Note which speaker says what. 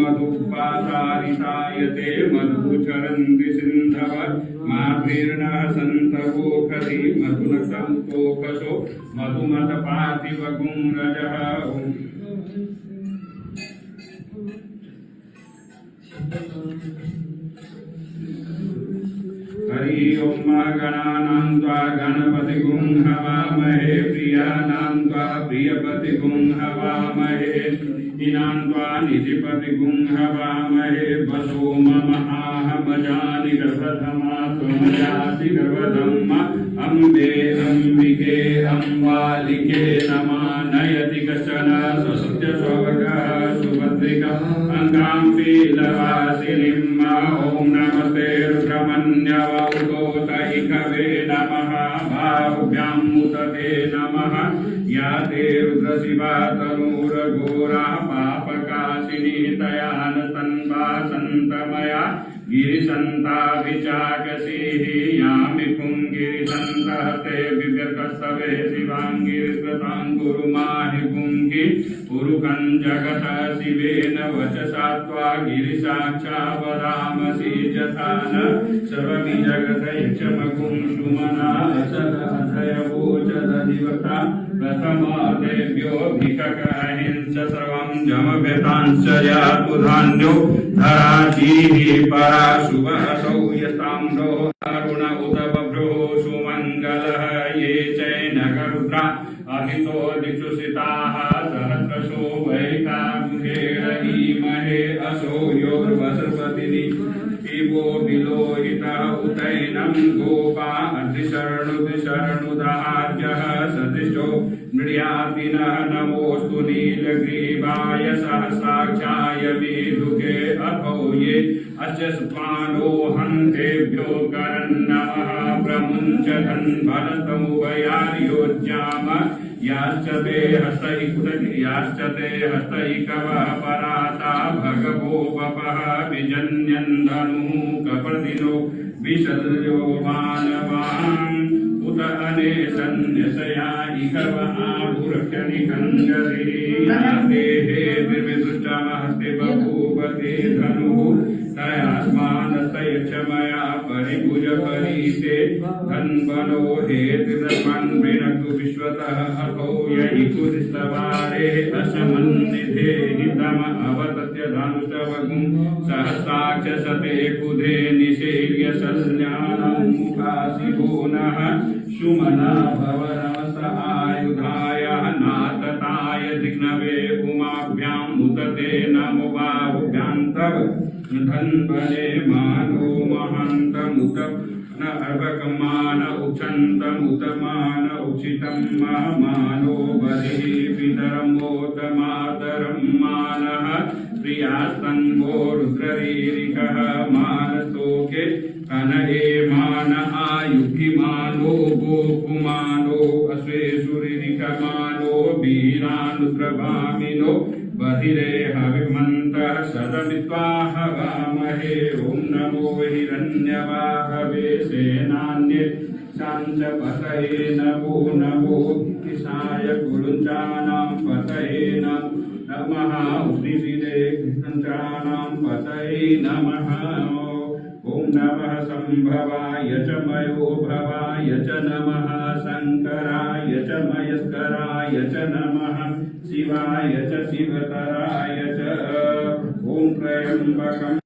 Speaker 1: मधुपातारितायते मधुचरन्ति सिन्धव मार्गेर्णः सन्तवोखसि मधुनसन्तोकसो मधुमतपार्थिवगुंरजः। हरि ओम गणानां त्वा गणपतिगुं हवामहे प्रियाणां त्वा प्रियपतिगुं हवामहे निधिनां त्वा निधिपतिगुं हवामहे वसो महामजानि गर्भधमा त्वमयासि गर्भधम्म अम्बे अम्बिके अम्बालिके नमः नयति कश्चन स्वसत्य स्वर्गः सुभद्रिका अङ्गां पीलवासिनीं ओं नमस्ते रुद्रमन्यवौतोतैकवे नमः बाहुभ्यां मुदते नमः या ते रुद्रशिवा तनूरघोरा पापकाशिनी तया न तन्वासन्तमया गिरिसन्ताभिचाकसीः यामि पुङ्गिरिसन्तहते बिभ्यर्कस्तवे शिवाङ्गिरिकृतां कुरु माहि पुङ्गि पुरुकं जगतः शिवेन वचसा त्वा गिरिसाक्षा वदामसि यथा न सर्वमि जगत यक्षमगुं सुमना सदधयवोचदधिवक्ता प्रथमादेभ्यो भिककहिंस सर्वं जमभ्यतांश्च यातु धान्यो धराजीः परा शुभहसौ यस्ताम्रो अरुण उत बभ्रो सुमङ्गलः ये चैनगरुद्रा अहितो दिक्षुषिताः सहस्रशो वैकामुखेरहीमहे असो योर्वसुपतिनि शिवो विलोहितः उतैनं गोपा अधिशरणुदिशरणुदार्यः सदिशो मृड्यातिनः नमोऽस्तु नीलग्रीवाय सहस्राक्षाय मेधुके अथो ये अस्य स्वानो हन्तेभ्यो करन्नमः प्रमुञ्चधन् भरतमुभयार्योज्याम याश्च ते हस्तैकवः पराता भगवो वपः विजन्यन् धनुः कपर्दिनो विशल्यो मानवान् उत अनेशन्यसया इकवः आभुरक्षनिकन्दरियातेः निर्विदुष्टमस्ते बभूवते धनुः तयास्मानस्तयक्षमया परिभुज परीते धन्वनो हेतिरस्मान् वृणक्तु विश्वतः अथो यहि कुरिस्तवारे असमन्निधे हितम अवतत्य धानुष्टवगुं सहस्राक्षसते कुधे निषेव्य सल्यानं मुखासिभो नः सुमना भवरमस आयुधाय नातताय दिग्नवे उमाभ्यां मुदते नमो बाहुभ्यां तव धन्वने मानो महान्तमुत न अर्भकमान उक्षन्तमुतमान उक्षितं मानो बलिः पितरमोतमातरं मानः प्रियास्तन्वो रुद्ररीरिकः मानस्तोके कनये मान आयुक्तिमानो गोकुमानो अश्वेषुरिरिकमानो वीरानुद्रभामिनो बधिरे हविमन्तः सदमित्वा हवामहे ॐ नमो हिरण्यवाहवे सेनान्ये शाञ्च पतये नमो नमो किसाय कुरुञ्चानां पतये नमः उष्णिशिरे कृष्णञ्चानां पतये नमः ॐ नमः सम्भवाय च मयो भवाय च नमः शङ्कराय च मयस्कराय च नमः शिवाय च शिवतराय च ॐ त्र्यम्बकम्